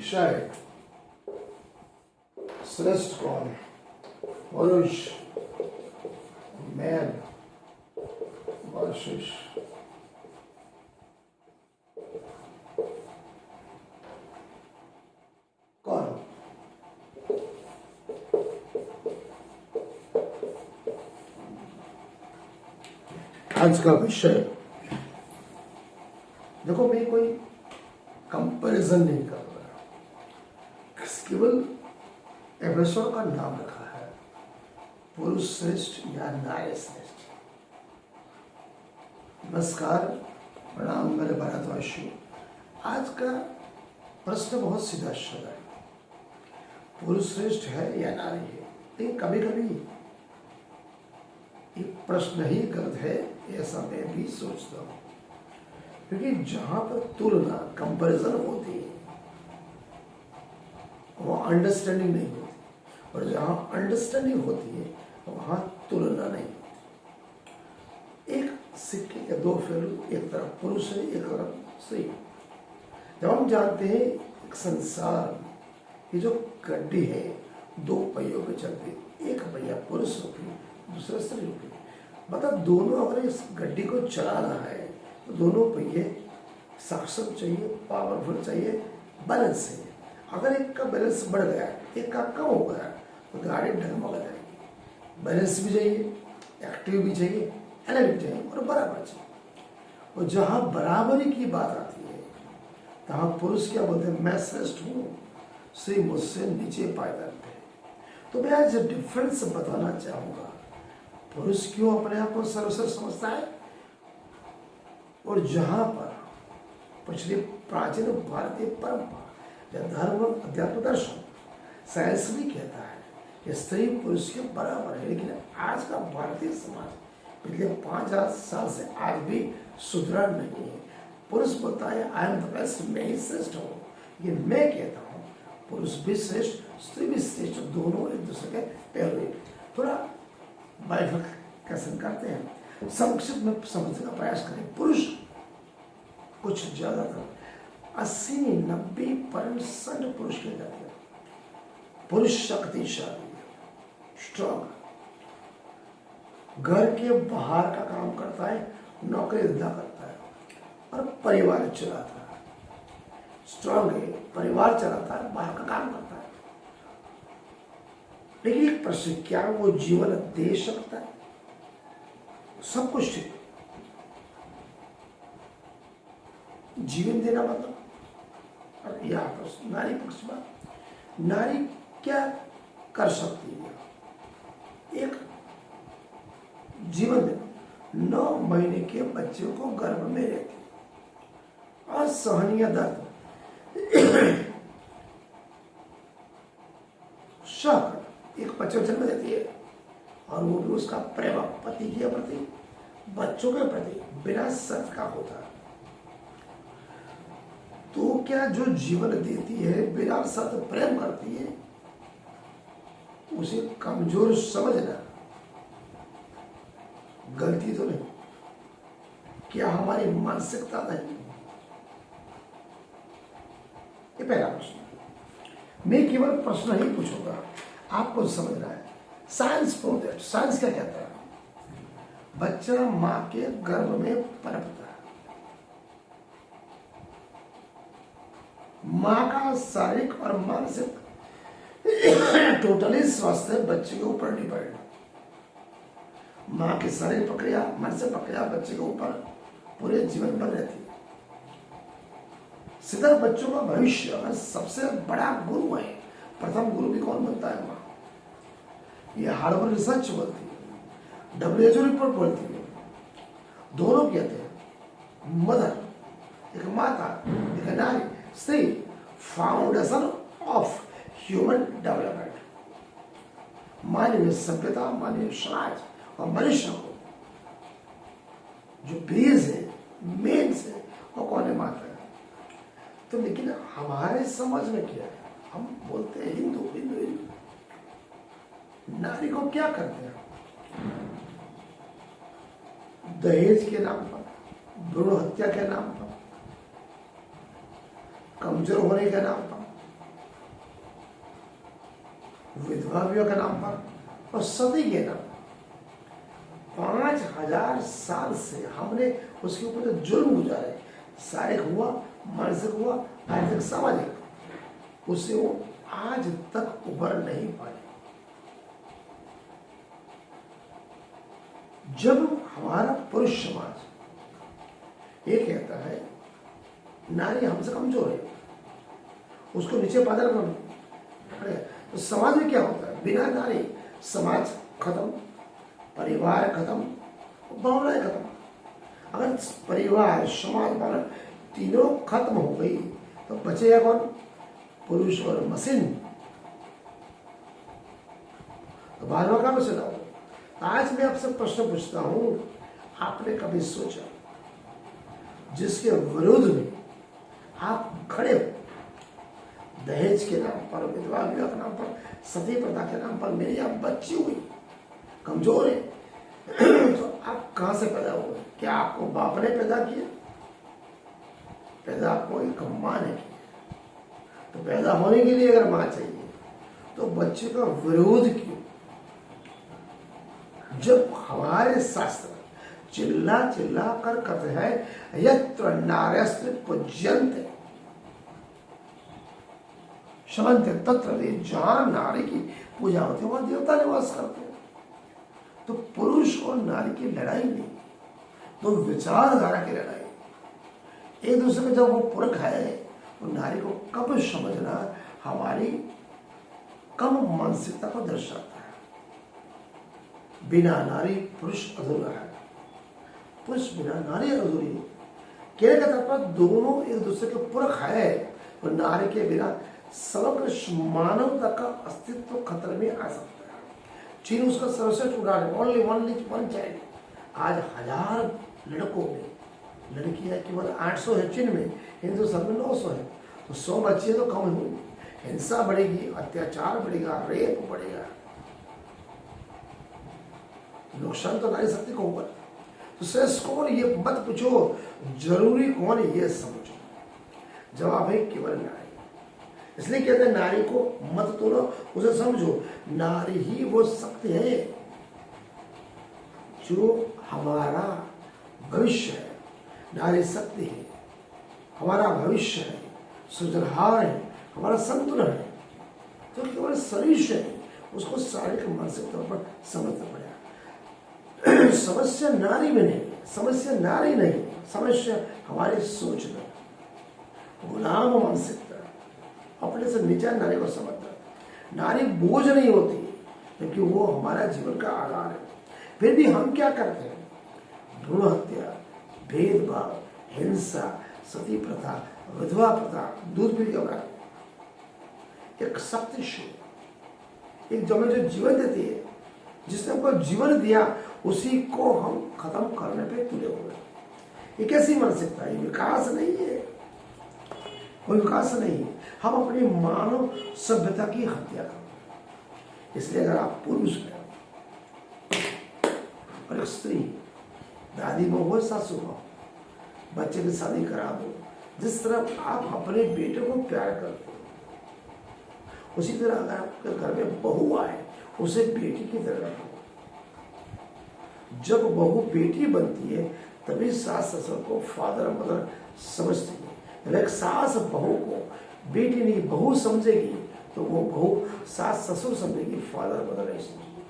विषय श्रेष्ठ कौन, पुरुष, मैन वर्सेस कौन। आज का विषय, देखो मैं कोई कंपैरिजन नहीं कर रहा, केवल एपिसोड का नाम रखा है पुरुष श्रेष्ठ या नारी श्रेष्ठ। नमस्कार, प्रणाम मेरे भारतवासियों। आज का प्रश्न बहुत सीधा साधा है, पुरुष श्रेष्ठ है या नारी है। लेकिन कभी कभी ये प्रश्न ही गलत है, ऐसा मैं भी सोचता हूँ, क्योंकि जहां पर तुलना कंपैरिजन होती है वहाँ अंडरस्टैंडिंग नहीं होती, और जहां अंडरस्टैंडिंग होती है वहां तुलना नहीं होती। एक सिक्के के दो पहलू, एक तरफ पुरुष है, एक तरफ स्त्री। जब हम जानते हैं एक संसार ये जो गड्डी है दो पहियों पे चलती, एक पहिया पुरुष रूपी, दूसरा स्त्री रूपी। मतलब दोनों अगर इस गड्डी को चलाना है तो दोनों पहिए सक्षम चाहिए, पावरफुल चाहिए, बैलेंस चाहिए। अगर एक का बैलेंस बढ़ गया, एक का कम हो गया तो गाड़ी डगमगा जाएगी। बैलेंस भी चाहिए, एक्टिव भी चाहिए, अलग भी चाहिए और बराबर चाहिए। और जहाँ बराबरी की बात आती है तहाँ पुरुष क्या बोलते हैं, मैं श्रेष्ठ हूँ, स्त्री मुझसे नीचे पायदान है। तो मैं आज डिफरेंस बताना चाहूँगा, पुरुष क्यों अपने आप को सर्वश्रेष्ठ समझता है, और जहाँ पर पिछले प्राचीन भारतीय परंपरा या धर्म अध्यात्म दर्शन साइंस भी कहता है कि स्त्री पुरुष के बराबर है। लेकिन आज का भारतीय समाज पिछले 5000 साल से आज भी सुधरा नहीं है। पुरुष बोलता है आई एम द बेस्ट, मैं ही श्रेष्ठ हूँ। ये मैं कहता हूँ पुरुष भी श्रेष्ठ, स्त्री भी श्रेष्ठ, दोनों एक दूसरे के पहलू। थोड़ा बाइफिकेशन करते हैं, संक्षिप्त में समझने का प्रयास करें। पुरुष कुछ ज्यादातर 80-90% पुरुष के जाते हैं। पुरुष शक्तिशाली, स्ट्रॉन्ग, घर के बाहर का काम करता है, नौकरी धंधा करता है और परिवार चलाता है। स्ट्रॉन्ग है, परिवार चलाता है, बाहर का काम करता है। लेकिन एक प्रश्न, क्या वो जीवन दे सकता है? सब कुछ ठीक, जीवन देना मतलब, और यहाँ पर नारी पक्ष में, नारी क्या कर सकती है? एक जीवन में 9 महीने के बच्चे को गर्भ में रहती, असहनीय दर्द शक एक बच्चे को जन्म देती है, और वो भी उसका प्रेम पति के प्रति, बच्चों के प्रति बिना शर्त का होता है। तो क्या जो जीवन देती है, बिना शर्त प्रेम करती है, उसे कमजोर समझना गलती तो नहीं? क्या हमारी मानसिकता नहीं? ये पहला प्रश्न। मैं केवल प्रश्न ही पूछूंगा, आपको समझना है। साइंस प्रोजेक्ट, साइंस क्या कहता है? बच्चा मां के गर्भ में पनपता है, मां का शारीरिक और मानसिक टोटली स्वास्थ्य बच्चे के ऊपर डिपेंड। मां की शारीरिक प्रक्रिया, मानसिक प्रक्रिया बच्चे के ऊपर पूरे जीवन भर रहती है। सीधा बच्चों का भविष्य में सबसे बड़ा गुरु है। प्रथम गुरु भी कौन बनता है? मां। ये हार्वर्ड रिसर्च बोलती है, WHO रिपोर्ट बोलती है, दोनों कहते हैं। मदर, एक माता, एक नारी, स्त्री, फाउंडेशन ऑफ ह्यूमन डेवलपमेंट। मानवीय सभ्यता, मानवीय समाज और मनुष्य को जो बेस है, मेन्स है, वो कौन है? माता है। तो लेकिन हमारे समाज में क्या है? हम बोलते हैं हिंदू हिंदू हिंदू, नारी को क्या करते हैं? दहेज के नाम पर, भ्रूण हत्या के नाम पर, कमजोर होने के नाम पर, विधवा विवाह के नाम पर और सती के नाम पर 5000 साल से हमने उसके ऊपर जो जुल्म गुजारे, शारीरिक हुआ, मानसिक हुआ, आर्थिक, सामाजिक, उससे वो आज तक उबर नहीं पाए। जब हमारा पुरुष समाज ये कहता है नारी हमसे कमजोर है, उसको नीचे पादर कर, तो समाज में क्या होता है? बिना नारी समाज खत्म, परिवार खत्म, भावनाएं खत्म। अगर परिवार, समाज, भावना तीनों खत्म हो गई तो बचेगा कौन? पुरुष और मशीन। तो भावना कहां से लाओ? आज मैं आपसे प्रश्न पूछता हूं, आपने कभी सोचा जिसके विरोध में आप खड़े हो, दहेज के नाम पर, विधवा विवाह के नाम पर, सती प्रथा के नाम पर, मेरी आप बच्ची हुई, कमजोर है, तो आप कहां से पैदा हुए? क्या आपको बाप ने पैदा किया? पैदा आपको एक मां ने किया। तो पैदा होने के लिए अगर मां चाहिए तो बच्चे का विरोध क्यों? जब हमारे शास्त्र चिल्ला चिल्ला कर कहते हैं यत्र नार्यस्त्र पूज्यन्ते शमन्ते तत्र वे, जहां नारी की पूजा होती है वहां देवता निवास करते हैं। तो पुरुष और नारी की लड़ाई नहीं, तो विचारधारा की लड़ाई। एक दूसरे में जब वो पुरख है तो नारी को कब समझना हमारी कम मानसिकता को दर्शाता है। बिना नारी पुरुष अधूरा है, पुरुष बिना नारी अधूरी है। कहने का तात्पर्य दोनों एक दूसरे के पुरख है, और नारी के बिना समग्र मानवता का अस्तित्व खतरे में आ सकता है। चीन उसका सर्वश्रेष्ठ उदाहरण, ओनली वन चाइल्ड। आज 1000 लड़कों में लड़कियां केवल 800 है चीन में, हिंदुस्तान में 900 है। तो 100 बच्चे तो कम होंगी। हिंसा बढ़ेगी, अत्याचार बढ़ेगा, रेप बढ़ेगा, नुकसान तो नारी शक्ति को होगा। तो श्रेष्ठ कौन ये मत पूछो, जरूरी कौन ये समझो। जवाब है केवल नारी। इसलिए कहते हैं नारी को मत तोड़ो, उसे समझो। नारी ही वो शक्ति है जो हमारा भविष्य है। नारी शक्ति है, हमारा भविष्य है, सृजनहार है, हमारा संतुलन है। तो केवल शरीर से नहीं, उसको शारीरिक मानसिक तौर पर समझना पड़ेगा। समस्या नारी में नहीं, समस्या नारी नहीं, समस्या हमारी सोच में। गुलाम मानसिकता, अपने से नीचा नारी को समझना। नारी बोझ नहीं होती, क्योंकि वो हमारा जीवन का आधार है। फिर भी हम क्या करते हैं? भ्रूण हत्या, भेदभाव, हिंसा, सती प्रथा, विधवा प्रथा, दूध पी के एक शक्तिशाली, एक जमीन जो जीवन देती है, जिसने हमको जीवन दिया, उसी को हम खत्म करने पे तुले हुए। ये कैसी मानसिकता है? विकास नहीं है, कोई विकास नहीं है। हम अपनी मानव सभ्यता की हत्या करें। इसलिए अगर आप पुरुष हैं और एक स्त्री, दादी माँ हो, सासू माँ, बच्चे की शादी करा दो। जिस तरह आप अपने बेटे को प्यार करते हो, उसी तरह अगर आपके घर में बहू आए, उसे बेटी की तरह रखो। जब बहू बेटी बनती है तभी सास ससुर को फादर मदर समझती है। एक सास बहू को बेटी नहीं बहू समझेगी तो वो बहू सास ससुर समझेगी, फादर मदर नहीं समझेगी।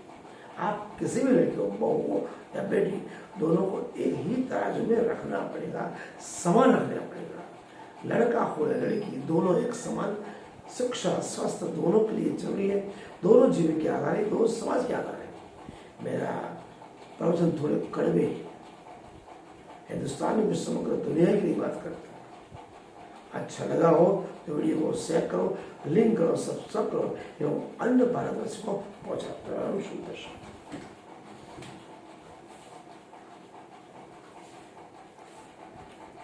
आप किसी भी लड़की को, बहू को या बेटी, दोनों को एक ही तराजू में रखना पड़ेगा, समान रखना पड़ेगा। लड़का हो या लड़की, दोनों एक समान। शिक्षा, स्वास्थ्य दोनों के लिए जरूरी है। दोनों जीवन के आधार है, दोनों समाज के आधार है। मेरा प्रवचन थोड़े कड़वे हिंदुस्तान में समग्र दुनिया के लिए बात करता है। अच्छा लगा हो तो वीडियो को शेयर करो, लिंक करो, सब्सक्राइब करो एवं अन्य भारतवर्ष को पहुंचाओ। शुभ दर्शन।